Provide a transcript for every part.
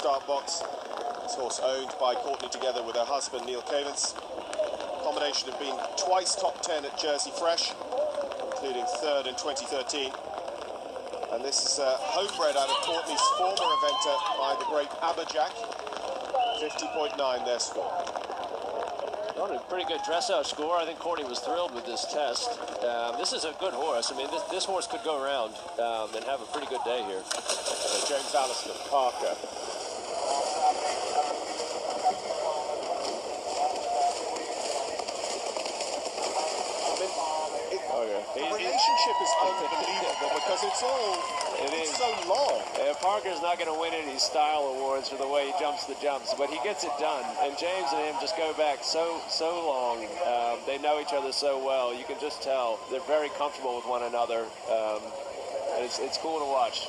start box. This horse owned by Courtney together with her husband Neil Cavins. Combination have been twice top 10 at Jersey Fresh, including third in 2013. And this is homebred out of Courtney's former eventer by the great Aberjack. 50.9 their score. Well, a pretty good dressage score. I think Courtney was thrilled with this test. This is a good horse. I mean, this horse could go around and have a pretty good day here. So James Alistair, Parker. The relationship is unbelievable because it's so long. Parker's not going to win any style awards for the way he jumps the jumps, but he gets it done. And James and him just go back so long. They know each other so well. You can just tell they're very comfortable with one another. And it's cool to watch.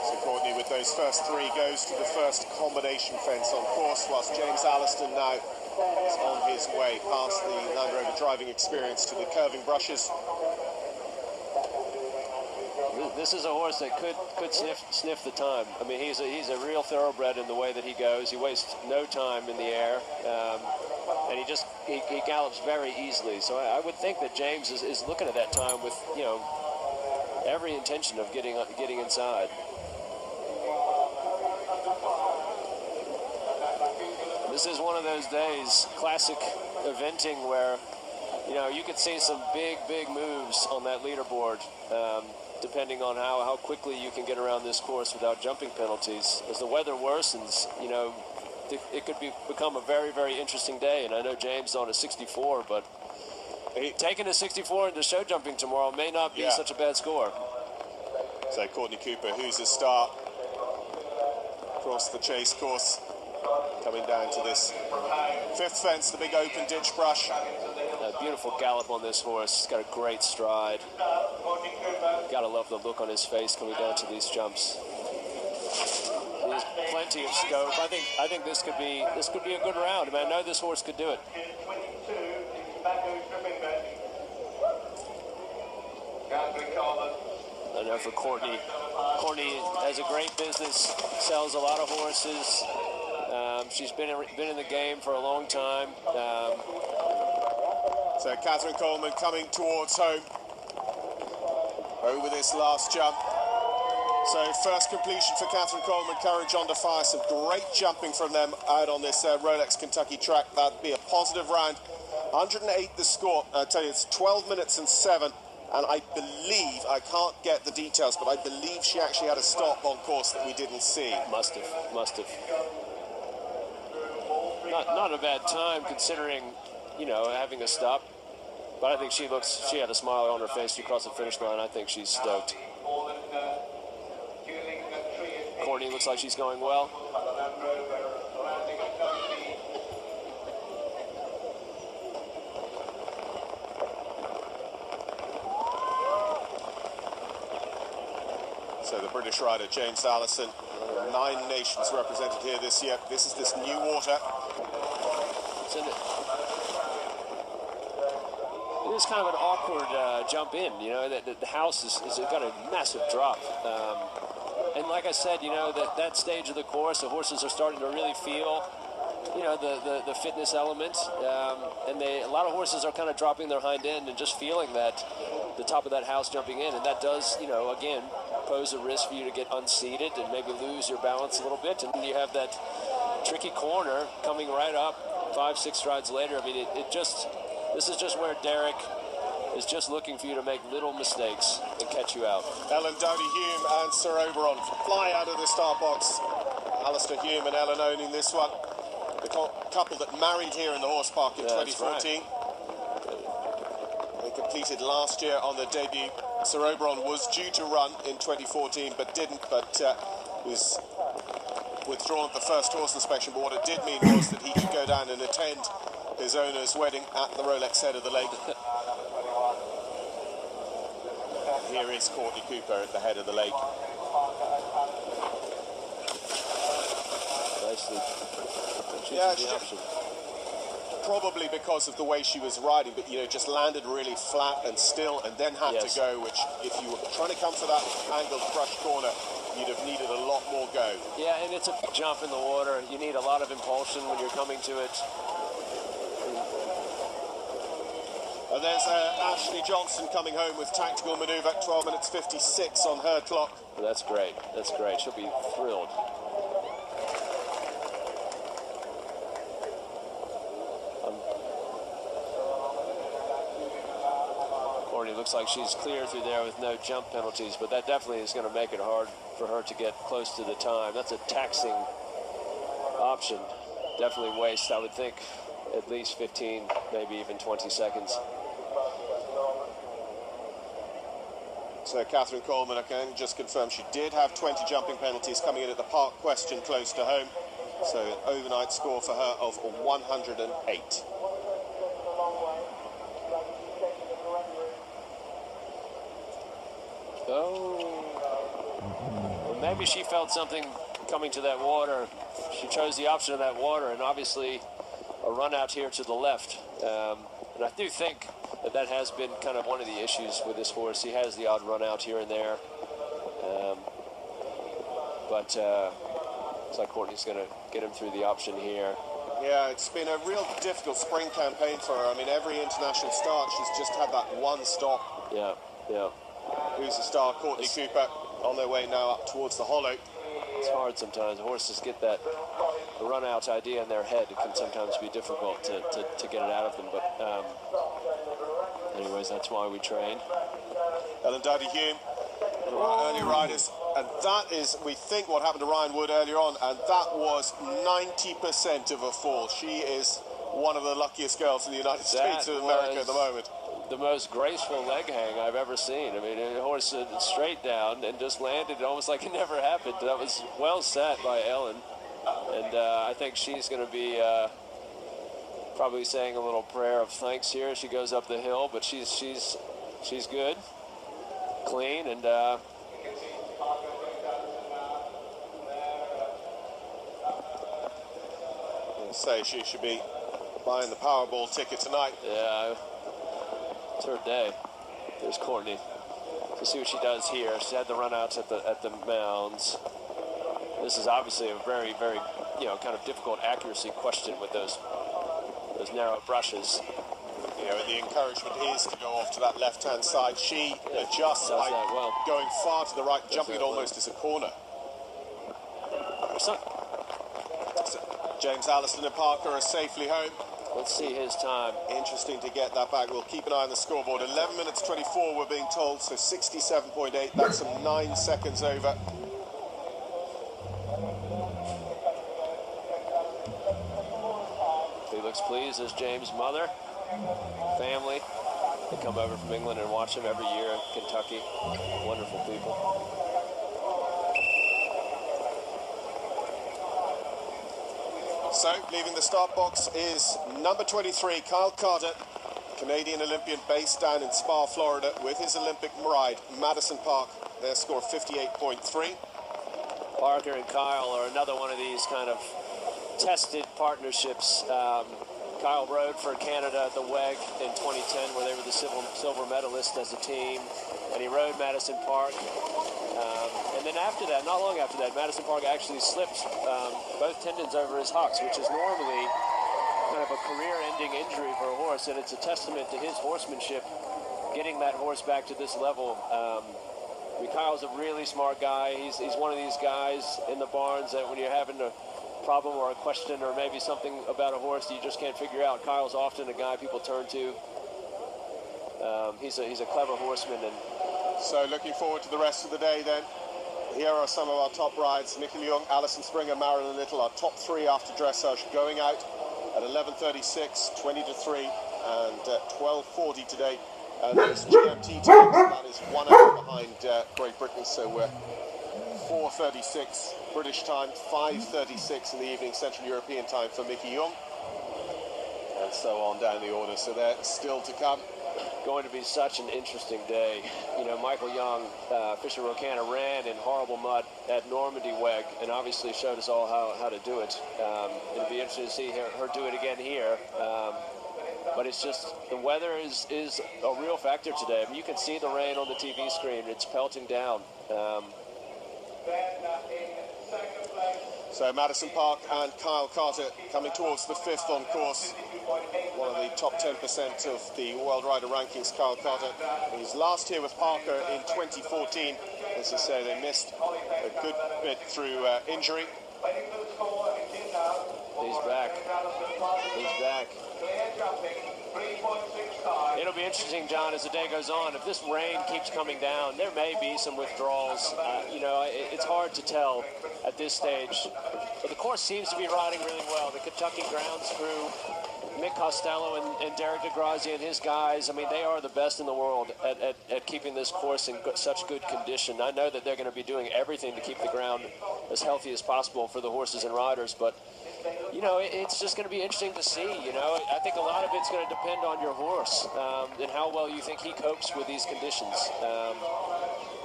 So Courtney with those first three goes to the first combination fence on course, whilst James Alistair now is on his way past the Land Rover driving experience to the curving brushes. This is a horse that could sniff the time. I mean, he's a real thoroughbred in the way that he goes. He wastes no time in the air, and he gallops very easily. So I would think that James is looking at that time with, you know, every intention of getting inside. This is one of those days, classic eventing, where, you know, you could see some big moves on that leaderboard, depending on how quickly you can get around this course without jumping penalties. As the weather worsens, you know, it could become a very interesting day. And I know James is on a 64, but taking a 64 into show jumping tomorrow may not be such a bad score. So Courtney Cooper, who's a star across the chase course, coming down to this fifth fence, the big open ditch brush. A beautiful gallop on this horse. He's got a great stride. Gotta love the look on his face coming down to these jumps. There's plenty of scope. I think this could be a good round. I mean, I know this horse could do it. I know for Courtney has a great business, sells a lot of horses. She's been in the game for a long time. So Catherine Coleman coming towards home over this last jump. So first completion for Catherine Coleman, courage under fire. Some great jumping from them out on this Rolex Kentucky track. That'd be a positive round. 108 the score. I tell you, it's 12 minutes and 7. And I believe, I can't get the details, but I believe she actually had a stop on course that we didn't see. Must have. Not a bad time considering, you know, having a stop. But I think she had a smile on her face to cross the finish line. I think she's stoked. Courtney looks like she's going well. So the British rider, James Allison, 9 nations represented here this year. This is this new water. It is kind of an awkward jump in, you know, that the house has got a massive drop. And like I said, you know, that stage of the course, the horses are starting to really feel, you know, the fitness element. And a lot of horses are kind of dropping their hind end and just feeling that the top of that house jumping in. And that does, you know, again, pose a risk for you to get unseated and maybe lose your balance a little bit. And you have that tricky corner coming right up 5-6 strides later. I mean, this is just where Derek is just looking for you to make little mistakes and catch you out. Ellen Downey-Hume and Sir Oberon fly out of the start box. Alistair Hume and Ellen owning this one. The couple that married here in the horse park in 2014. Right. They completed last year on their debut. Sir Oberon was due to run in 2014 but didn't, but was withdrawn at the first horse inspection. But what it did mean was that he could go down and attend his owner's wedding at the Rolex Head of the Lake. Here is Courtney Cooper at the head of the lake. Nicely. Probably because of the way she was riding, but, you know, just landed really flat and still and then had to go, which if you were trying to come for that angled brush corner, you'd have needed go. Yeah, and it's a jump in the water. You need a lot of impulsion when you're coming to it. And there's Ashley Johnson coming home with tactical maneuver, 12 minutes 56 on her clock. Well, that's great. That's great. She'll be thrilled. Courtney looks like she's clear through there with no jump penalties, but that definitely is going to make it hard for her to get close to the time. That's a taxing option. Definitely waste, I would think, at least 15, maybe even 20 seconds. So Catherine Coleman, I can just confirm she did have 20 jumping penalties coming in at the park question close to home. So an overnight score for her of 108. Oh, well, maybe she felt something coming to that water. She chose the option of that water, and obviously a run out here to the left. And I do think that has been kind of one of the issues with this horse. He has the odd run out here and there. But looks like Courtney's going to get him through the option here. Yeah, it's been a real difficult spring campaign for her. I mean, every international start, she's just had that one stop. Yeah, yeah. Who's the star? Courtney Cooper on their way now up towards the hollow. It's hard sometimes. Horses get that run-out idea in their head. It can sometimes be difficult to get it out of them. But anyways, that's why we train. Ellen Doty-Hume, one of our early riders. And that is, we think, what happened to Ryan Wood earlier on. And that was 90% of a fall. She is one of the luckiest girls in the United States of America at the moment. The most graceful leg hang I've ever seen. I mean, a horse straight down and just landed almost like it never happened. That was well sat by Ellen. And I think she's going to be probably saying a little prayer of thanks here as she goes up the hill. But she's good, clean, and say she should be buying the Powerball ticket tonight. Yeah, it's her day. There's Courtney. We'll see what she does here. She had the runouts at the mounds. This is obviously a very, very, kind of difficult accuracy question with those narrow brushes. And the encouragement is to go off to that left-hand side. She adjusts by going far to the right, jumping it almost as a corner. James Alliston and Parker are safely home. Let's see his time. Interesting to get that back. We'll keep an eye on the scoreboard. 11 minutes 24 we're being told, so 67.8. That's some 9 seconds over. He looks pleased as James' mother, family. They come over from England and watch him every year in Kentucky. Wonderful people. So, leaving the start box is number 23, Kyle Carter, Canadian Olympian based down in Spa, Florida, with his Olympic ride, Madison Park. Their score 58.3. Parker and Kyle are another one of these kind of tested partnerships. Kyle rode for Canada at the WEG in 2010, where they were the silver medalists as a team, and he rode Madison Park. And then after that, not long after that, Madison Park actually slipped both tendons over his hocks, which is normally kind of a career-ending injury for a horse, and it's a testament to his horsemanship, getting that horse back to this level. Kyle's a really smart guy. He's one of these guys in the barns that when you're having a problem or a question or maybe something about a horse that you just can't figure out, Kyle's often a guy people turn to. He's a clever horseman. And so looking forward to the rest of the day then. Here are some of our top rides. Michael Young, Alison Springer, Marilyn Little, our top three after dressage, going out at 11:36, 20 to 3, and 12:40 today. Those GMT times, that is 1 hour behind Great Britain, so we're 4:36 British time, 5:36 in the evening Central European time for Mickey Young, and so on down the order. So they're still to come. Going to be such an interesting day. Michael Young, Fisher Rocana ran in horrible mud at Normandy WEG and obviously showed us all how to do it. It'll be interesting to see her do it again here. But it's just, the weather is a real factor today. I mean, you can see the rain on the TV screen. It's pelting down. So Madison Park and Kyle Carter coming towards the 5th on course. One of the top 10% of the World Rider rankings, Kyle Carter. He was last here with Parker in 2014. As I say, they missed a good bit through injury. He's back. He's back. It'll be interesting, John, as the day goes on. If this rain keeps coming down, there may be some withdrawals. You know, it's hard to tell at this stage. But the course seems to be riding really well. The Kentucky grounds crew, Mick Costello and Derek DeGrazia and his guys, I mean, they are the best in the world at keeping this course in such good condition. I know that they're going to be doing everything to keep the ground as healthy as possible for the horses and riders, but you know, it's just going to be interesting to see. You know, I think a lot of it's going to depend on your horse and how well you think he copes with these conditions.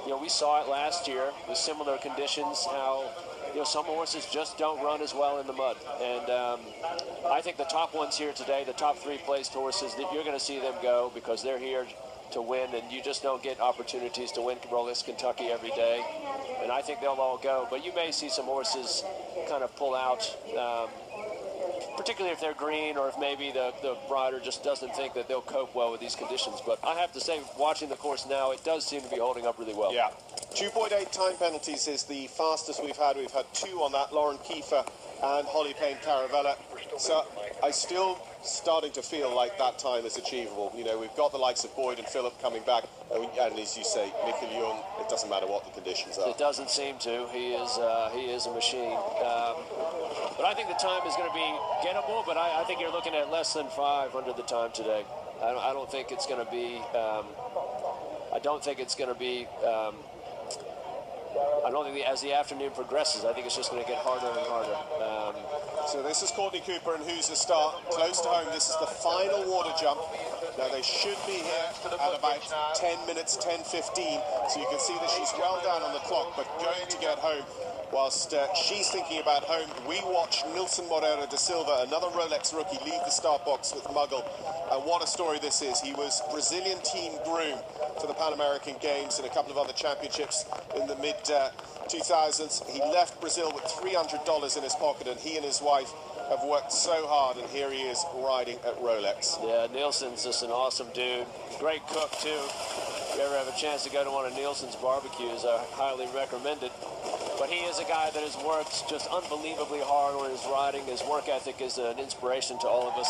You know, we saw it last year with similar conditions, how, you know, some horses just don't run as well in the mud. And I think the top ones here today, the top 3 placed horses, that you're going to see them go because they're here to win, and you just don't get opportunities to win Rolex Kentucky every day. And I think they'll all go. But you may see some horses kind of pull out, particularly if they're green or if maybe the rider just doesn't think that they'll cope well with these conditions. But I have to say, watching the course now, it does seem to be holding up really well. Yeah. 2.8 time penalties is the fastest we've had. We've had 2 on that, Lauren Kiefer and Holly Payne-Caravella. So I still starting to feel like that time is achievable. You know, we've got the likes of Boyd and Phillip coming back, and as you say, Mikkel Jung, it doesn't matter what the conditions are. It doesn't seem to. He is a machine. But I think the time is going to be gettable, but I think you're looking at less than 5 under the time today. I don't think it's going to be... I don't think as the afternoon progresses, I think it's just going to get harder and harder. So this is Courtney Cooper and Who's the Star, close to home. This is the final water jump. Now they should be here at about 10 minutes, 10:15. So you can see that she's well down on the clock, but going to get home. Whilst she's thinking about home, we watch Nilson Moreira da Silva, another Rolex rookie, leave the start box with Muggle. And what a story this is. He was Brazilian team groom for the Pan American Games and a couple of other championships in the mid-2000s. He left Brazil with $300 in his pocket, and he and his wife have worked so hard, and here he is riding at Rolex. Yeah, Nielsen's just an awesome dude. Great cook, too. If you ever have a chance to go to one of Nielsen's barbecues, I highly recommend it. But he is a guy that has worked just unbelievably hard on his riding. His work ethic is an inspiration to all of us.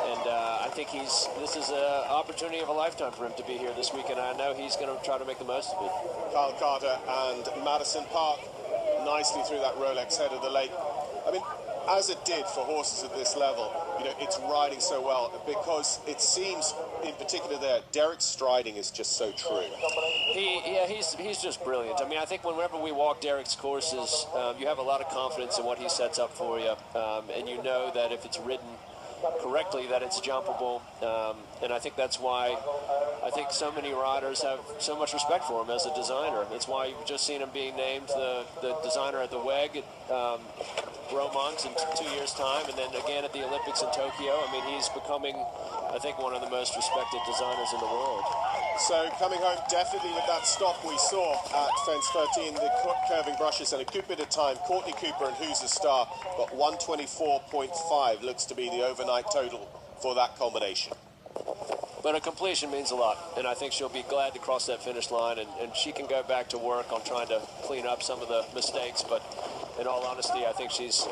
And I think this is an opportunity of a lifetime for him to be here this week, and I know he's going to try to make the most of it. Kyle Carter and Madison Park nicely through that Rolex head of the lake. I mean, as it did for horses at this level, you know, it's riding so well because it seems, in particular there, Derek's striding is just so true. He's just brilliant. I mean, I think whenever we walk Derek's courses, you have a lot of confidence in what he sets up for you, and you know that if it's ridden correctly, that it's jumpable, and I think that's why I think so many riders have so much respect for him as a designer. That's why you've just seen him being named the designer at the WEG at Romont in 2 years' time, and then again at the Olympics in Tokyo. I mean, he's becoming, I think, one of the most respected designers in the world. So coming home definitely with that stop we saw at Fence 13, the curving brushes and a good bit of time. Courtney Cooper and Who's the Star got 124.5, looks to be the overnight total for that combination. But a completion means a lot, and I think she'll be glad to cross that finish line, and she can go back to work on trying to clean up some of the mistakes. But in all honesty, I think she's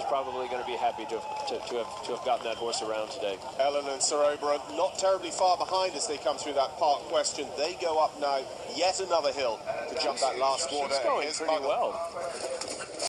probably going to be happy to have gotten that horse around today. Ellen and Sir Oberon not terribly far behind as they come through that park question. They go up now yet another hill to jump that last water. She's going pretty well.